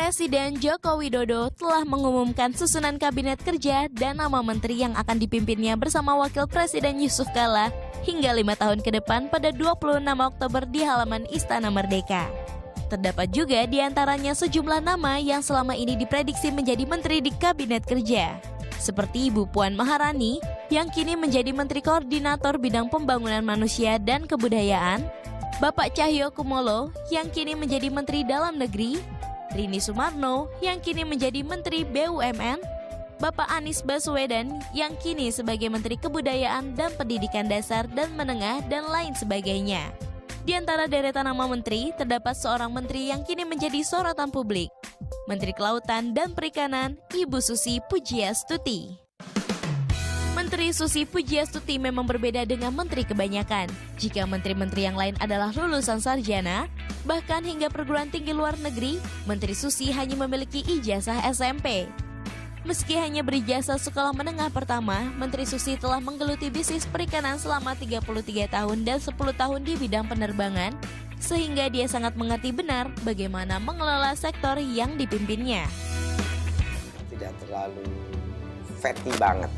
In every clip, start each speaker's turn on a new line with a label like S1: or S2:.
S1: Presiden Joko Widodo telah mengumumkan susunan kabinet kerja dan nama menteri yang akan dipimpinnya bersama Wakil Presiden Yusuf Kala hingga 5 tahun ke depan pada 26 Oktober di halaman Istana Merdeka. Terdapat juga di antaranya sejumlah nama yang selama ini diprediksi menjadi menteri di kabinet kerja, seperti Ibu Puan Maharani yang kini menjadi Menteri Koordinator Bidang Pembangunan Manusia dan Kebudayaan, Bapak Cahyo Kumolo yang kini menjadi Menteri Dalam Negeri, Rini Sumarno yang kini menjadi Menteri BUMN, Bapak Anies Baswedan yang kini sebagai Menteri Kebudayaan dan Pendidikan Dasar dan Menengah dan lain sebagainya. Di antara deretan nama menteri, terdapat seorang menteri yang kini menjadi sorotan publik, Menteri Kelautan dan Perikanan, Ibu Susi Pujiastuti. Menteri Susi Pujiastuti memang berbeda dengan menteri kebanyakan. Jika menteri-menteri yang lain adalah lulusan sarjana, bahkan hingga perguruan tinggi luar negeri, Menteri Susi hanya memiliki ijazah SMP. Meski hanya berijazah sekolah menengah pertama, Menteri Susi telah menggeluti bisnis perikanan selama 33 tahun dan 10 tahun di bidang penerbangan, sehingga dia sangat mengerti benar bagaimana mengelola sektor yang dipimpinnya.
S2: Tidak terlalu fatty banget.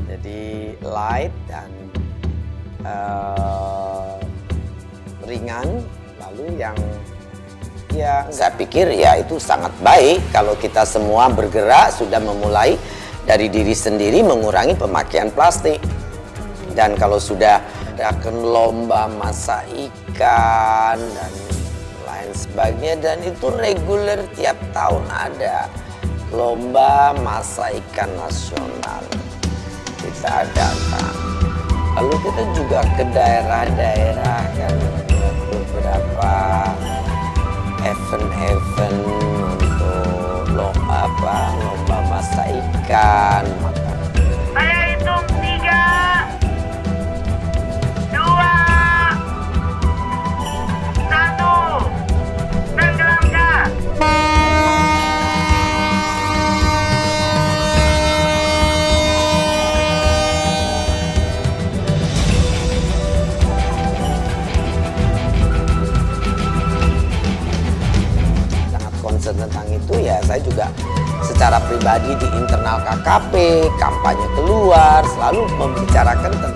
S2: Jadi light dan ringan, lalu yang ya saya pikir ya itu sangat baik kalau kita semua bergerak sudah memulai dari diri sendiri mengurangi pemakaian plastik. Dan kalau sudah ada lomba masak ikan dan lain sebagainya, dan itu reguler tiap tahun ada lomba masak ikan nasional. Kita adakan. Lalu kita juga ke daerah-daerah kan, beberapa event-event untuk lomba masak ikan.
S3: Saya hitung 3, 2, 1, tenggelamkan.
S2: Tentang itu ya saya juga secara pribadi di internal KKP, kampanye keluar, selalu membicarakan tentang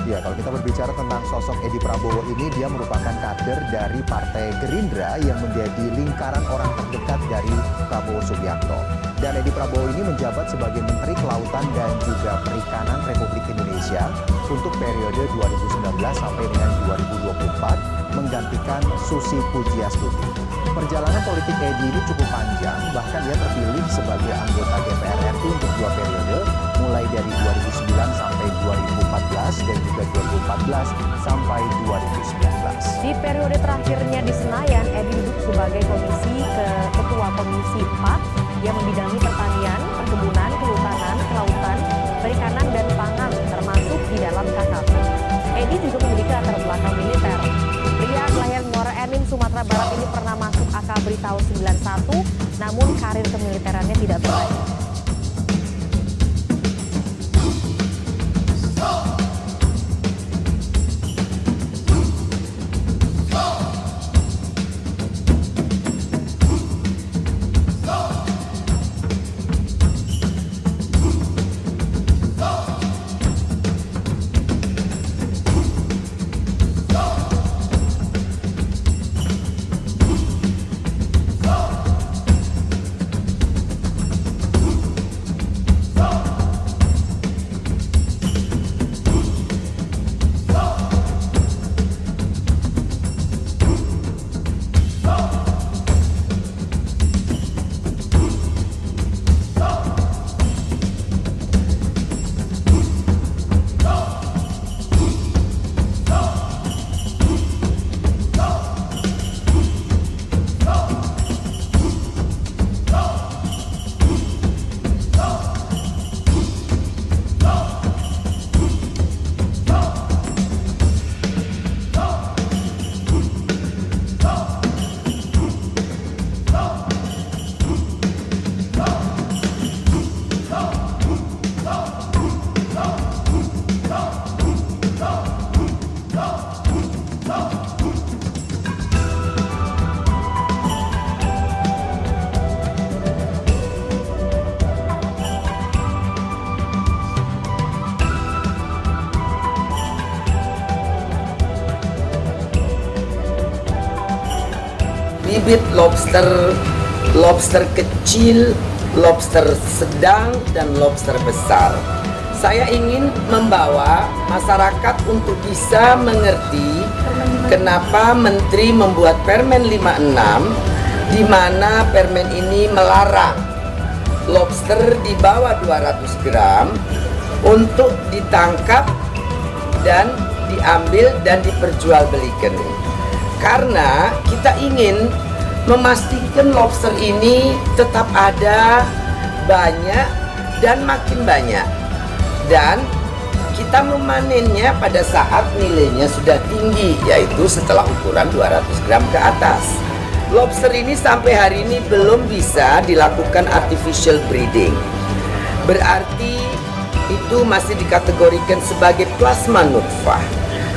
S4: Ya, kalau kita berbicara tentang sosok Edi Prabowo ini, dia merupakan kader dari Partai Gerindra yang menjadi lingkaran orang terdekat dari Prabowo Subianto. Dan Edi Prabowo ini menjabat sebagai Menteri Kelautan dan juga Perikanan Republik Indonesia untuk periode 2019 sampai dengan 2024, menggantikan Susi Pujiastuti. Perjalanan politik Edi ini cukup panjang, bahkan dia terpilih sebagai anggota DPR RI untuk 2 periode, mulai dari 2009 sampai 2014 dan juga 2014 sampai 2019.
S5: Di periode terakhirnya di Senayan, Edi duduk sebagai Ketua Komisi 4 yang membidangi pertanian, perkebunan, kehutanan, kelautan, perikanan, dan pangan, termasuk di dalam KKP. Edi juga memiliki latar belakang militer. Pria kelahiran Muara Enim, Sumatera Barat ini pernah masuk AKABRI tahun 91, namun karir kemiliterannya tidak berlanjut.
S2: bibit lobster kecil, lobster sedang, dan lobster besar. Saya ingin membawa masyarakat untuk bisa mengerti kenapa Menteri membuat Permen 56, di mana permen ini melarang lobster di bawah 200 gram untuk ditangkap dan diambil dan diperjualbelikan. Karena kita ingin memastikan lobster ini tetap ada, banyak, dan makin banyak. Dan kita memanennya pada saat nilainya sudah tinggi, yaitu setelah ukuran 200 gram ke atas. Lobster ini sampai hari ini belum bisa dilakukan artificial breeding. Berarti itu masih dikategorikan sebagai plasma nutfah.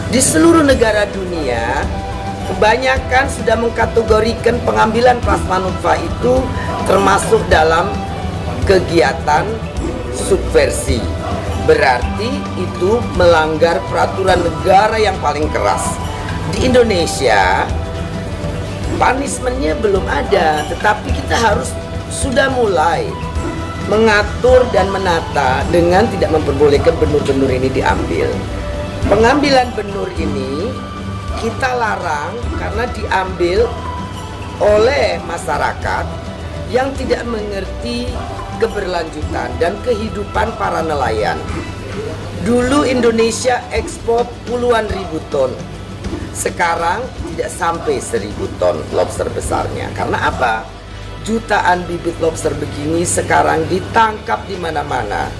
S2: Di seluruh negara dunia, kebanyakan sudah mengkategorikan pengambilan plasma nutfah itu termasuk dalam kegiatan subversi. Berarti itu melanggar peraturan negara yang paling keras. Di Indonesia, punishment-nya belum ada, tetapi kita harus sudah mulai mengatur dan menata dengan tidak memperbolehkan benur-benur ini diambil. Pengambilan benur ini kita larang karena diambil oleh masyarakat yang tidak mengerti keberlanjutan dan kehidupan para nelayan. Dulu Indonesia ekspor puluhan ribu ton. Sekarang tidak sampai 1000 ton lobster besarnya. Karena apa? Jutaan bibit lobster begini sekarang ditangkap di mana-mana.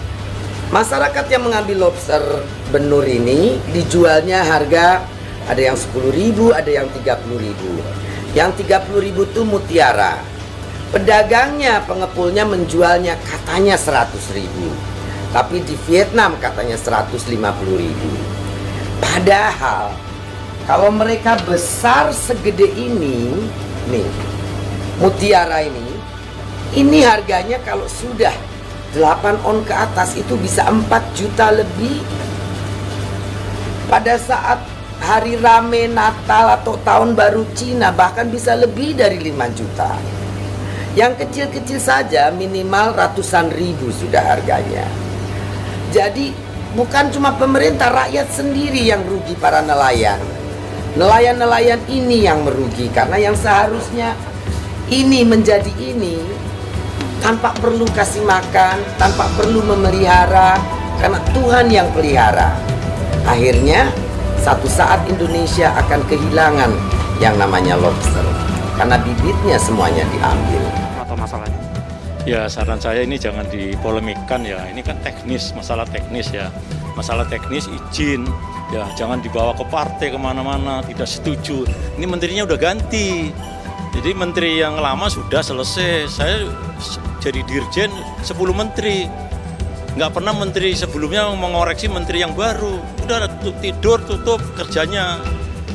S2: Masyarakat yang mengambil lobster benur ini dijualnya harga ada yang 10.000, ada yang 30.000. Yang 30.000 itu mutiara. Pedagangnya, pengepulnya menjualnya katanya 100.000. Tapi di Vietnam katanya 150.000. Padahal kalau mereka besar segede ini, nih, mutiara ini harganya kalau sudah 8 on ke atas itu bisa 4 juta lebih. Pada saat hari rame Natal atau tahun baru Cina bahkan bisa lebih dari 5 juta. Yang kecil-kecil saja minimal ratusan ribu sudah harganya. Jadi bukan cuma pemerintah, rakyat sendiri yang rugi, para nelayan. Nelayan-nelayan ini yang merugi karena yang seharusnya ini menjadi ini tanpa perlu kasih makan, tanpa perlu memelihara, karena Tuhan yang pelihara. Akhirnya satu saat Indonesia akan kehilangan yang namanya lobster karena bibitnya semuanya diambil.
S6: Atau masalahnya? Ya, saran saya ini jangan dipolemikan ya. Ini kan teknis, masalah teknis ya. Masalah teknis izin ya, jangan dibawa ke partai kemana-mana, tidak setuju. Ini menterinya udah ganti. Jadi menteri yang lama sudah selesai. Saya jadi dirjen 10 menteri. Nggak pernah menteri sebelumnya mengoreksi menteri yang baru. Udah tidur, tutup kerjanya.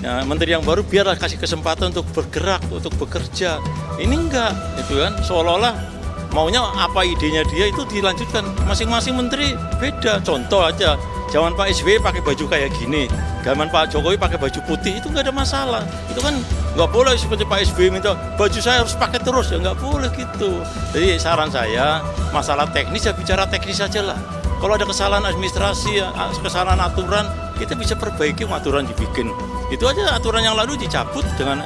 S6: Ya, menteri yang baru biarlah kasih kesempatan untuk bergerak, untuk bekerja. Ini enggak, itu kan seolah-olah maunya apa idenya dia itu dilanjutkan. Masing-masing menteri beda. Contoh aja, zaman Pak SBY pakai baju kayak gini, zaman Pak Jokowi pakai baju putih, itu nggak ada masalah. Itu kan nggak boleh seperti Pak SBY minta baju saya harus pakai terus, ya nggak boleh gitu. Jadi saran saya, masalah teknis ya bicara teknis saja lah. Kalau ada kesalahan administrasi, kesalahan aturan, kita bisa perbaiki, aturan dibikin. Itu aja, aturan yang lalu dicabut dengan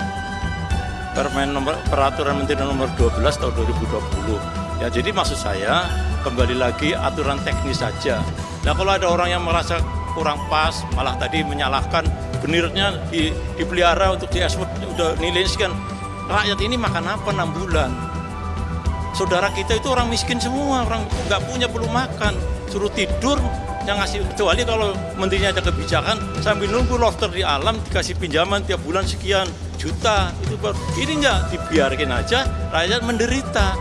S6: Peraturan Menteri nomor 12 tahun 2020. Ya, jadi maksud saya kembali lagi aturan teknis saja. Nah, kalau ada orang yang merasa kurang pas, malah tadi menyalahkan benirnya dipelihara untuk diekspor, udah nilainya sekian. Rakyat ini makan apa 6 bulan? Saudara kita itu orang miskin semua, orang nggak punya, perlu makan. Suruh tidur yang ngasih, kecuali kalau menterinya ada kebijakan sambil nunggu lobster di alam dikasih pinjaman tiap bulan sekian juta, itu baru. Ini enggak, dibiarkan aja rakyat menderita.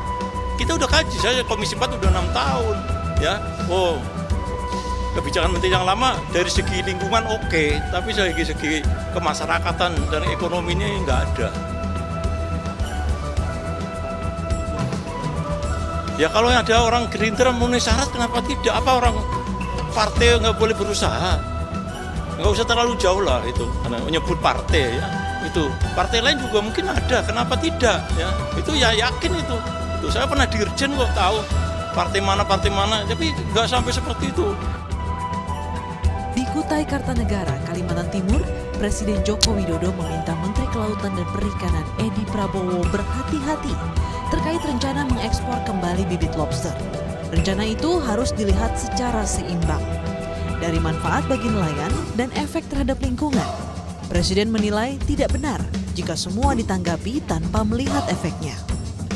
S6: Kita udah kaji, saya Komisi 4 udah 6 tahun ya. Oh, kebijakan menteri yang lama dari segi lingkungan oke, tapi dari segi kemasyarakatan dan ekonominya enggak ada. Ya kalau ada orang Gerindra memenuhi syarat, kenapa tidak? Apa orang partai nggak boleh berusaha? Nggak usah terlalu jauh lah itu, karena menyebut partai ya. Itu itu. Partai lain juga mungkin ada, kenapa tidak? Ya, itu ya yakin itu. Saya pernah dirjen kok tahu partai mana, tapi nggak sampai seperti itu.
S7: Di Kutai Kartanegara, Kalimantan Timur, Presiden Joko Widodo meminta Menteri Kelautan dan Perikanan Edi Prabowo berhati-hati terkait rencana mengekspor kembali bibit lobster. Rencana itu harus dilihat secara seimbang dari manfaat bagi nelayan dan efek terhadap lingkungan. Presiden menilai tidak benar jika semua ditanggapi tanpa melihat efeknya.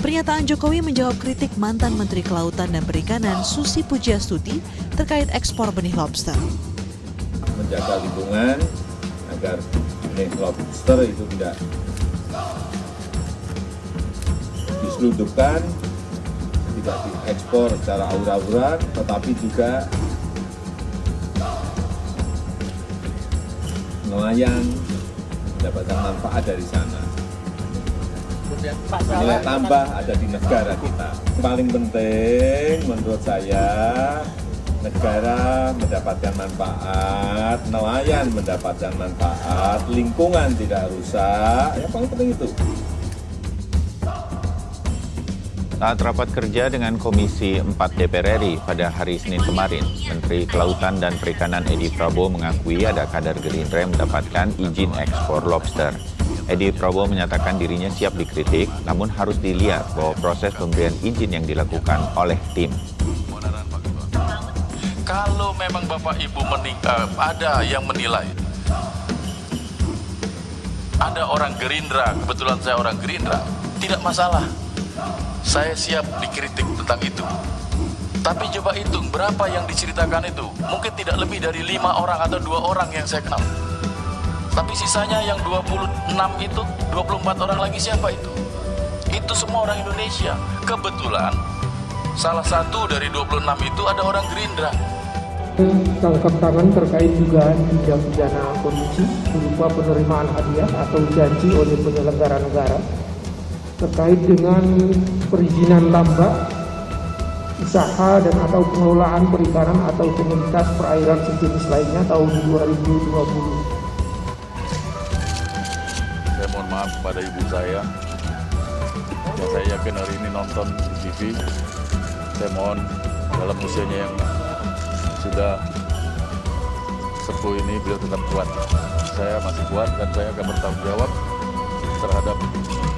S7: Pernyataan Jokowi menjawab kritik mantan Menteri Kelautan dan Perikanan Susi Pujiastuti terkait ekspor benih lobster.
S8: Menjaga lingkungan agar benih lobster itu tidak diselundupkan, tidak diekspor secara aur-auran, tetapi juga nelayan mendapatkan manfaat dari sana. Nilai tambah ada di negara kita. Paling penting menurut saya, negara mendapatkan manfaat, nelayan mendapatkan manfaat, lingkungan tidak rusak, yang paling penting itu.
S9: Saat rapat kerja dengan Komisi 4 DPR RI pada hari Senin kemarin, Menteri Kelautan dan Perikanan Edi Prabowo mengakui ada kader Gerindra yang mendapatkan izin ekspor lobster. Edi Prabowo menyatakan dirinya siap dikritik, namun harus dilihat bahwa proses pemberian izin yang dilakukan oleh tim.
S10: Kalau memang Bapak Ibu ada yang menilai, ada orang Gerindra, kebetulan saya orang Gerindra, tidak masalah. Saya siap dikritik tentang itu. Tapi coba hitung berapa yang diceritakan itu. Mungkin tidak lebih dari 5 orang atau 2 orang yang saya kenal. Tapi sisanya yang 26 itu, 24 orang lagi siapa itu? Itu semua orang Indonesia. Kebetulan salah satu dari 26 itu ada orang Gerindra.
S11: Tangkap tangan terkait dugaan tindak pidana korupsi berupa penerimaan hadiah atau janji oleh penyelenggara negara terkait dengan perizinan tambak, usaha dan atau pengelolaan perikanan atau komunitas perairan sejenis lainnya tahun 2020.
S10: Saya mohon maaf kepada ibu saya, yang saya yakin hari ini nonton di TV. Saya mohon dalam usianya yang sudah sepuh ini beliau tetap kuat. Saya masih kuat dan saya akan bertanggung jawab terhadap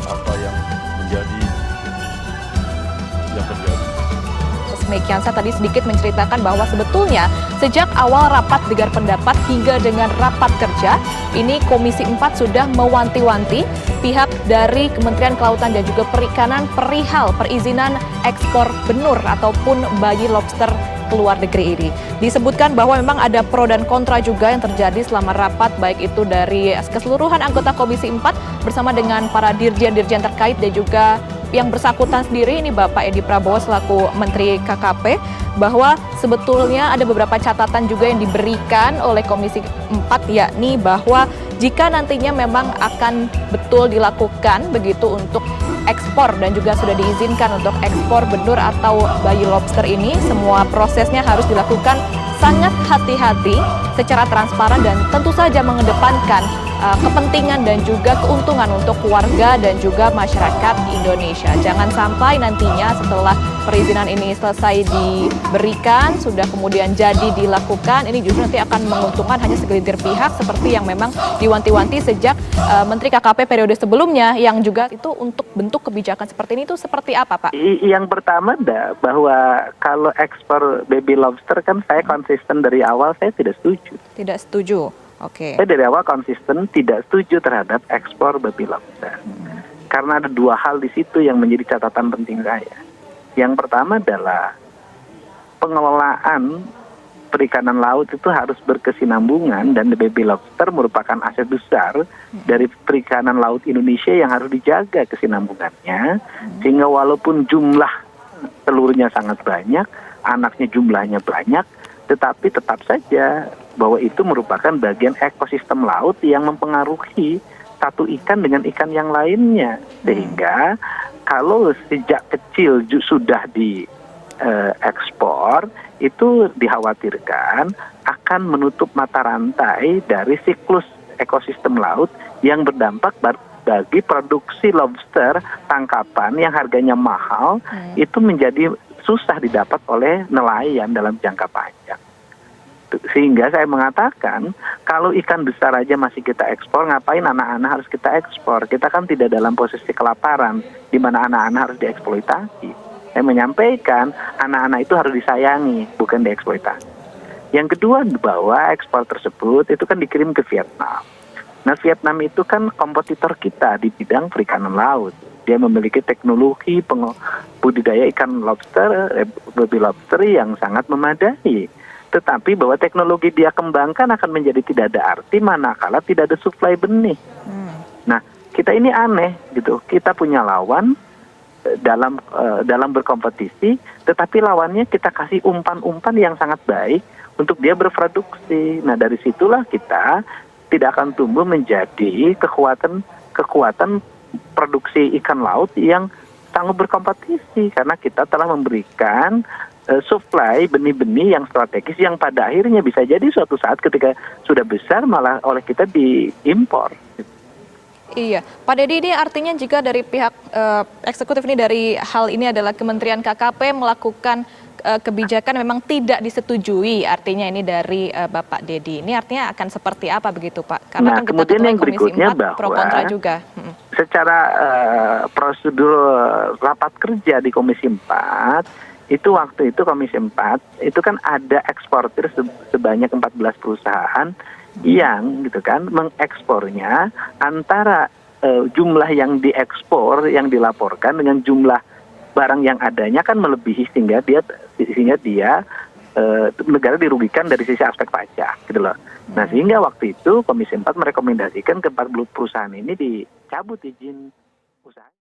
S10: apa yang menjadi yang terjadi.
S5: Demikian, saya tadi sedikit menceritakan bahwa sebetulnya sejak awal rapat dengar pendapat hingga dengan rapat kerja, ini Komisi 4 sudah mewanti-wanti pihak dari Kementerian Kelautan dan juga Perikanan perihal perizinan ekspor benur ataupun bayi lobster ke luar negeri ini. Disebutkan bahwa memang ada pro dan kontra juga yang terjadi selama rapat, baik itu dari keseluruhan anggota Komisi 4 bersama dengan para dirjen-dirjen terkait dan juga yang bersangkutan sendiri, ini Bapak Edi Prabowo selaku Menteri KKP, bahwa sebetulnya ada beberapa catatan juga yang diberikan oleh Komisi 4, yakni bahwa jika nantinya memang akan betul dilakukan begitu untuk ekspor dan juga sudah diizinkan untuk ekspor benur atau bayi lobster ini, semua prosesnya harus dilakukan sangat hati-hati secara transparan dan tentu saja mengedepankan kepentingan dan juga keuntungan untuk keluarga dan juga masyarakat Indonesia. Jangan sampai nantinya setelah perizinan ini selesai diberikan, sudah kemudian jadi dilakukan, ini justru nanti akan menguntungkan hanya segelintir pihak seperti yang memang diwanti-wanti sejak Menteri KKP periode sebelumnya, yang juga itu untuk bentuk kebijakan seperti ini itu seperti apa, Pak?
S12: Yang pertama bahwa kalau ekspor baby lobster kan saya konsisten dari awal saya tidak setuju. Tidak setuju. Oke. Saya dari awal konsisten tidak setuju terhadap ekspor baby lobster. Karena ada 2 hal di situ yang menjadi catatan penting saya. Yang pertama adalah pengelolaan perikanan laut itu harus berkesinambungan, dan baby lobster merupakan aset besar dari perikanan laut Indonesia yang harus dijaga kesinambungannya, sehingga walaupun jumlah telurnya sangat banyak, anaknya jumlahnya banyak, tetapi tetap saja bahwa itu merupakan bagian ekosistem laut yang mempengaruhi satu ikan dengan ikan yang lainnya. Sehingga kalau sejak kecil sudah diekspor, itu dikhawatirkan akan menutup mata rantai dari siklus ekosistem laut yang berdampak bagi produksi lobster tangkapan yang harganya mahal, itu menjadi susah didapat oleh nelayan dalam jangka panjang. Sehingga saya mengatakan, kalau ikan besar aja masih kita ekspor, ngapain anak-anak harus kita ekspor? Kita kan tidak dalam posisi kelaparan, di mana anak-anak harus dieksploitasi. Saya menyampaikan, anak-anak itu harus disayangi, bukan dieksploitasi. Yang kedua, bahwa ekspor tersebut itu kan dikirim ke Vietnam. Nah, Vietnam itu kan kompetitor kita di bidang perikanan laut. Dia memiliki teknologi budidaya ikan lobster, baby lobster yang sangat memadai. Tetapi bahwa teknologi dia kembangkan akan menjadi tidak ada arti manakala tidak ada suplai benih. Nah, kita ini aneh gitu. Kita punya lawan dalam berkompetisi, tetapi lawannya kita kasih umpan-umpan yang sangat baik untuk dia berproduksi. Nah, dari situlah kita tidak akan tumbuh menjadi kekuatan produksi ikan laut yang sanggup berkompetisi, karena kita telah memberikan supply benih-benih yang strategis yang pada akhirnya bisa jadi suatu saat ketika sudah besar malah oleh kita diimpor.
S13: Iya, Pak Dedi, ini artinya jika dari pihak eksekutif ini dari hal ini adalah Kementerian KKP melakukan kebijakan memang tidak disetujui, artinya ini dari Bapak Dedi. Ini artinya akan seperti apa begitu, Pak? Karena kan kita
S12: kemudian yang berikutnya
S13: 4,
S12: bahwa
S13: pro kontra juga.
S12: Secara prosedur rapat kerja di Komisi 4, itu waktu itu Komisi 4 itu kan ada eksportir sebanyak 14 perusahaan yang gitu kan mengekspornya antara jumlah yang diekspor yang dilaporkan dengan jumlah barang yang adanya kan melebihi sehingga dia negara dirugikan dari sisi aspek pajak gitu loh. Nah, sehingga waktu itu Komisi 4 merekomendasikan ke 40 perusahaan ini dicabut izin usaha.